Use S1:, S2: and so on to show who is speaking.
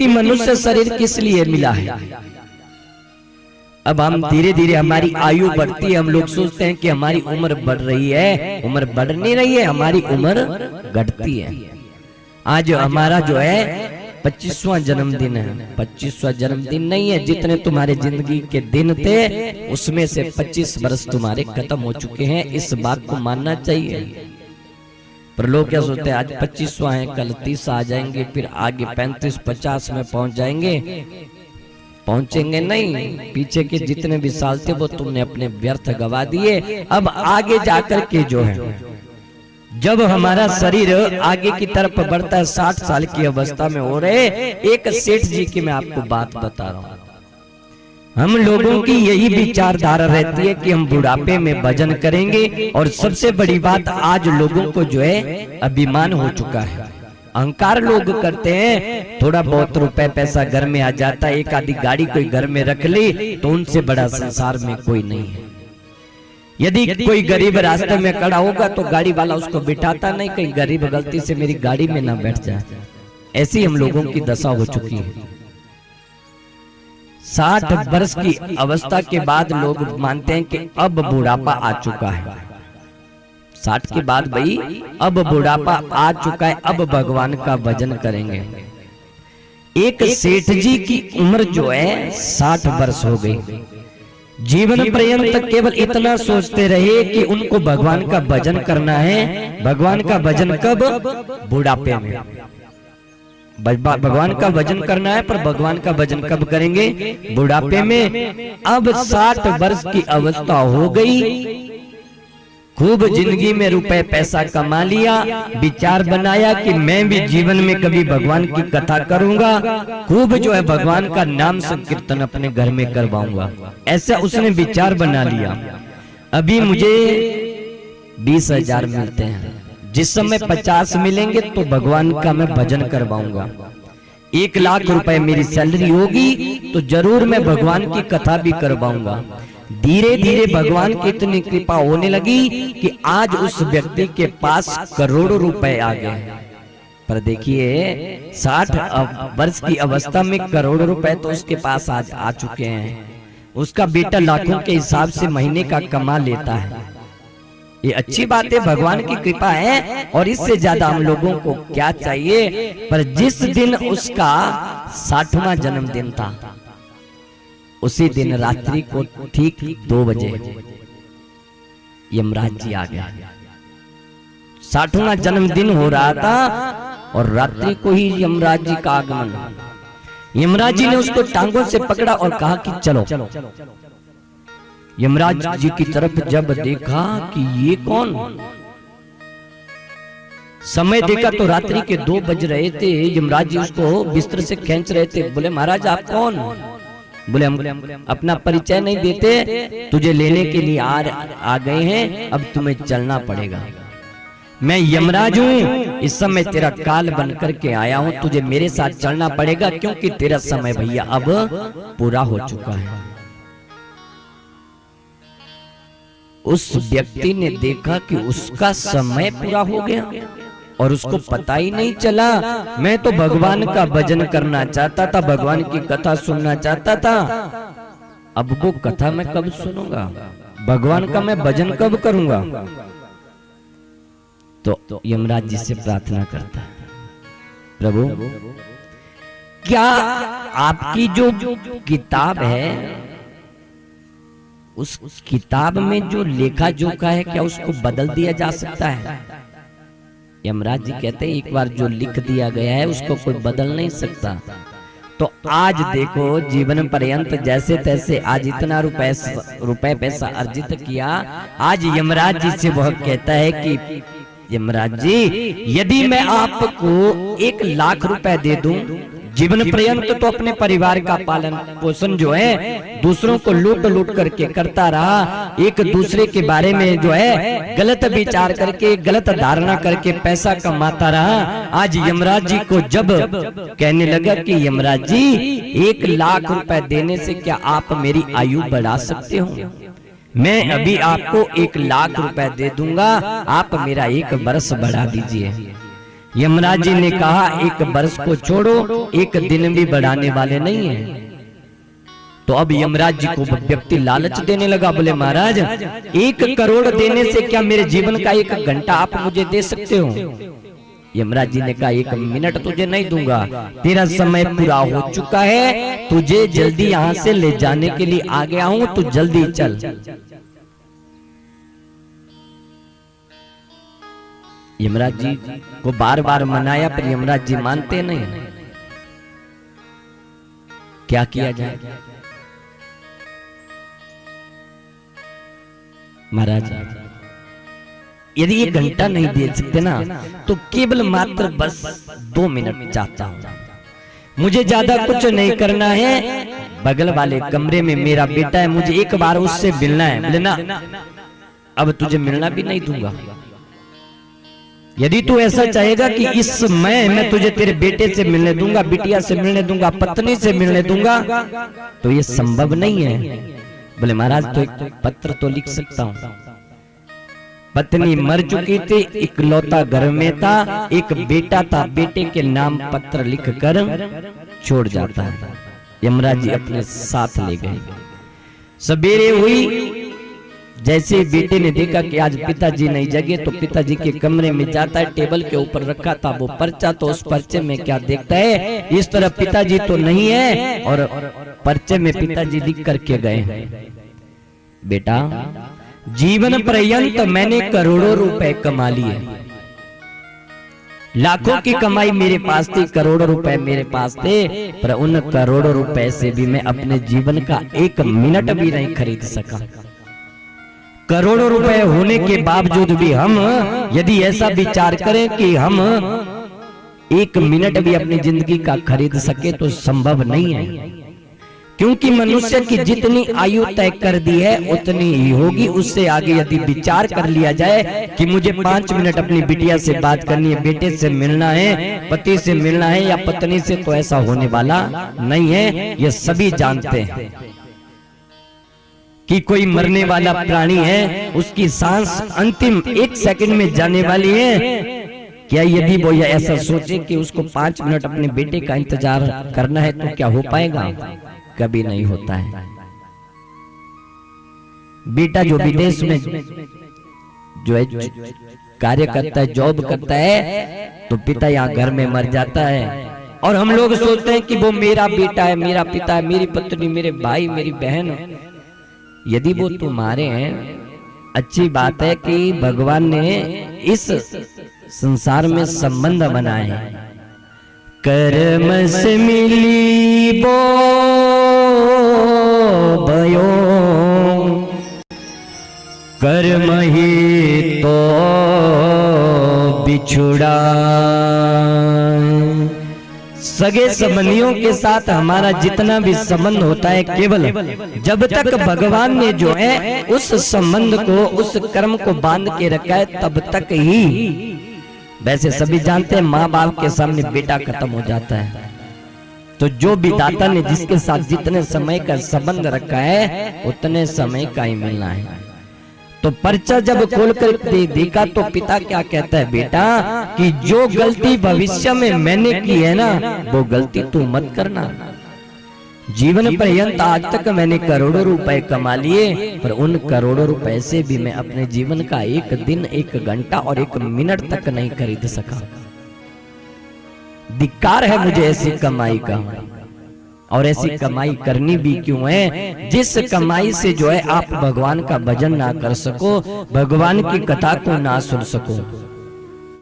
S1: क्योंकि मनुष्य शरीर किस लिए मिला है। अब हम धीरे धीरे हमारी आयु बढ़ती है, हम लोग सोचते हैं कि हमारी उम्र बढ़ रही है, उम्र बढ़ नहीं रही है, हमारी उम्र घटती है। आज हमारा जो है 25वां जन्मदिन है। 25वां जन्मदिन नहीं है, जितने तुम्हारे जिंदगी के दिन थे उसमें से 25 वर्ष तुम्हारे खत्म हो चुके हैं। इस बात को मानना चाहिए। पर लोग क्या सोचते हैं, आज 25वां है, कल 30 आ जाएंगे, फिर आगे 35-50 में पहुंच जाएंगे। पहुंचेंगे नहीं। पीछे के जितने भी साल थे वो तुमने अपने व्यर्थ गवा दिए। अब आगे जाकर के जो है, जब हमारा शरीर आगे की तरफ बढ़ता है, 60 साल की अवस्था में हो रहे, एक सेठ जी की मैं आपको बात बता रहा हूँ। हम लोगों की यही विचारधारा रहती है कि हम बुढ़ापे में भजन करेंगे। और सबसे बड़ी बात, आज लोगों को जो है अभिमान हो चुका है, अहंकार लोग करते हैं। थोड़ा बहुत रुपए पैसा घर में आ जाता है, एक आधी गाड़ी कोई घर में रख ली तो उनसे बड़ा संसार में कोई नहीं है। यदि कोई गरीब रास्ते में खड़ा होगा तो गाड़ी वाला उसको बिठाता नहीं, कहीं गरीब गलती से मेरी गाड़ी में ना बैठ जाए। ऐसी हम लोगों की दशा हो चुकी है। 60 वर्ष की अवस्था के बाद लोग मानते हैं कि अब बुढ़ापा आ चुका है। 60 के बाद भाई अब बुढ़ापा आ चुका है, अब भगवान का भजन करेंगे। एक सेठ जी की उम्र जो है 60 वर्ष हो गई। जीवन पर्यंत केवल इतना सोचते रहे कि उनको भगवान का भजन करना है। भगवान का भजन कब? बुढ़ापे में। भगवान का भजन करना है, पर भगवान का भजन कब करेंगे? बुढ़ापे में। अब 60 वर्ष की अवस्था हो गई, खूब जिंदगी में रुपए पैसा कमा लिया, विचार बनाया कि मैं भी जीवन में कभी भगवान की कथा करूंगा, खूब जो है भगवान का नाम संकीर्तन अपने घर में करवाऊंगा। ऐसा उसने विचार बना लिया। अभी मुझे 20,000 मिलते हैं, जिस समय 50 मिलेंगे तो भगवान का मैं भजन करवाऊंगा। 1 लाख रुपए मेरी सैलरी होगी तो जरूर मैं भगवान की कथा भी करवाऊंगा। धीरे धीरे भगवान की इतनी कृपा होने लगी कि आज उस व्यक्ति के पास करोड़ों रुपए आ गए। पर देखिए 60 वर्ष की अवस्था में करोड़ों रुपए तो उसके पास आज आ चुके हैं। उसका बेटा लाखों के हिसाब से महीने का कमा लेता है। ये अच्छी बात है, भगवान की कृपा है, और इससे ज्यादा हम लोगों को क्या चाहिए। पर जिस दिन उसका 60वां जन्मदिन था, उसी दिन रात्रि को ठीक 2 बजे यमराज जी आ गया। 60वां जन्मदिन हो रहा था और रात्रि को ही यमराज जी का आगमन। यमराज जी ने उसको टांगों से पकड़ा और कहा कि चलो। यमराज जी की तरफ जब देखा कि ये कौन, समय देखा तो रात्रि के 2 बज रहे थे। यमराज जी उसको बिस्तर से खींच रहे थे। बोले महाराज आप कौन? बोले हम अपना परिचय नहीं देते, तुझे लेने के लिए आ गए हैं, अब तुम्हें चलना पड़ेगा। मैं यमराज हूँ, इस समय तेरा काल बन करके आया हूँ, तुझे मेरे साथ चलना पड़ेगा, क्योंकि तेरा समय भैया अब पूरा हो चुका है। उस व्यक्ति ने देखा कि उसका समय पूरा हो गया और उसको पता ही नहीं चला। मैं तो भगवान का भजन करना चाहता था, भगवान की कथा सुनना चाहता था। अब वो कथा मैं कब सुनूंगा, भगवान का मैं भजन कब करूंगा? तो यमराज जी से प्रार्थना करता है, प्रभु क्या आपकी जो किताब है, उस किताब में जो लेखा जोखा है, क्या उसको बदल दिया जा सकता है? यमराज जी कहते हैं एक बार जो लिख दिया गया है उसको कोई बदल नहीं सकता। तो आज देखो जीवन पर्यंत जैसे तैसे आज इतना रुपए पैसा अर्जित किया। आज यमराज जी से वह कहता है कि यमराज जी यदि मैं आपको 1 लाख रुपए दे दूं, जीवन पर्यंत तो अपने परिवार का पालन पोषण जो है दूसरों को लूट लूट करके करता रहा, एक दूसरे के बारे में जो है गलत विचार करके गलत धारणा करके पैसा कमाता रहा। आज यमराज जी को जब कहने लगा कि यमराज जी 1 लाख रुपए देने से क्या आप मेरी आयु बढ़ा सकते हो? मैं अभी आपको 1 लाख रुपए दे दूंगा, आप मेरा 1 वर्ष बढ़ा दीजिए। यमराज जी ने कहा एक वर्ष को छोड़ो, एक दिन भी बढ़ाने वाले नहीं है। तो अब यमराज जी को व्यक्ति लालच देने लगा, बोले महाराज 1 करोड़ देने से क्या मेरे जीवन का 1 घंटा आप मुझे दे सकते हो? यमराज जी ने कहा 1 मिनट तुझे नहीं दूंगा, तेरा समय पूरा हो चुका है, तुझे जल्दी यहाँ से ले जाने के लिए आ गया हूं, तू जल्दी चल। यमराज जी को बार बार मनाया, पर यमराज जी मानते नहीं। क्या किया जाए? महाराज यदि 1 घंटा नहीं दे सकते ना, तो केवल मात्र बस 2 मिनट चाहता हूं, मुझे ज्यादा कुछ नहीं करना है। बगल वाले कमरे में मेरा बेटा है, मुझे एक बार उससे मिलना है। बोले ना, अब तुझे मिलना भी नहीं दूंगा। यदि तू ऐसा चाहेगा कि इस समय मैं तुझे तेरे बेटे से मिलने दूंगा, बिटिया से मिलने दूंगा, पत्नी से मिलने दूंगा, तो ये संभव नहीं है। बोले महाराज तो एक पत्र तो लिख सकता हूं। पत्नी मर चुकी थी, इकलौता घर में था, एक बेटा था, बेटे के नाम पत्र लिखकर छोड़ जाता है। यमराज जी अपने साथ ले गए। सवेरे हुई, जैसे बेटे ने देखा कि आज पिताजी नहीं जगे, तो पिताजी के कमरे में जाता है, टेबल के ऊपर रखा था वो पर्चा, तो उस पर्चे में क्या देखता है, इस तरह पिताजी तो नहीं है, और पर्चे में पिताजी लिख करके गए, बेटा जीवन पर्यंत मैंने करोड़ों रुपए कमा लिए, लाखों की कमाई मेरे पास थी, करोड़ों रुपए मेरे पास थे, पर उन करोड़ों रुपए से भी मैं अपने जीवन का 1 मिनट भी नहीं खरीद सका। करोड़ों रुपए होने के बावजूद भी हम यदि ऐसा विचार करें कि हम 1 मिनट भी अपनी जिंदगी का खरीद सके, तो संभव नहीं है। क्योंकि मनुष्य की जितनी आयु तय कर दी है उतनी ही होगी। उससे आगे यदि विचार कर लिया जाए कि मुझे 5 मिनट अपनी बिटिया से बात करनी है, बेटे से मिलना है, पति से मिलना है या पत्नी से, तो ऐसा होने वाला नहीं है। ये सभी जानते हैं कि कोई मरने वाला प्राणी है, उसकी सांस अंतिम 1 सेकंड में जाने वाली है। क्या यदि वो ऐसा सोचे कि उसको 5 मिनट अपने बेटे का इंतजार करना है, तो क्या हो पाएगा? कभी नहीं होता है। बेटा जो विदेश में जो है कार्य करता है, जॉब करता है, तो पिता यहाँ घर में मर जाता है, और हम लोग सोचते हैं कि वो मेरा बेटा है, मेरा पिता है, मेरी पत्नी, मेरे भाई, मेरी बहन। यदि वो तुम्हारे हैं, अच्छी बात है कि भगवान ने इस संसार में संबंध बनाए हैं। कर्म से मिली बो भयो, कर्म ही तो बिछुड़ा। सगे संबंधियों के साथ हमारा जितना भी संबंध होता है, केवल जब तक भगवान ने जो है उस संबंध को, उस कर्म को बांध के रखा है, तब तक ही। वैसे सभी जानते हैं माँ बाप के सामने बेटा खत्म हो जाता है, तो जो भी दाता ने जिसके साथ जितने समय का संबंध रखा है उतने समय का ही मिलना है। तो पर्चा जब खोल कर देखा तो पिता क्या कहता है, बेटा कि जो गलती भविष्य में मैंने की है ना, वो गलती तू मत करना। जीवन पर्यंत आज तक मैंने करोड़ों रुपए कमा लिए, पर उन करोड़ों रुपए से भी मैं अपने जीवन का 1 दिन, 1 घंटा और 1 मिनट तक नहीं खरीद सका। धिक्कार है मुझे ऐसी कमाई का। और ऐसी कमाई करनी भी क्यों है, जिस कमाई से जो है आप भगवान का भजन ना कर सको, भगवान की कथा को ना सुन सको।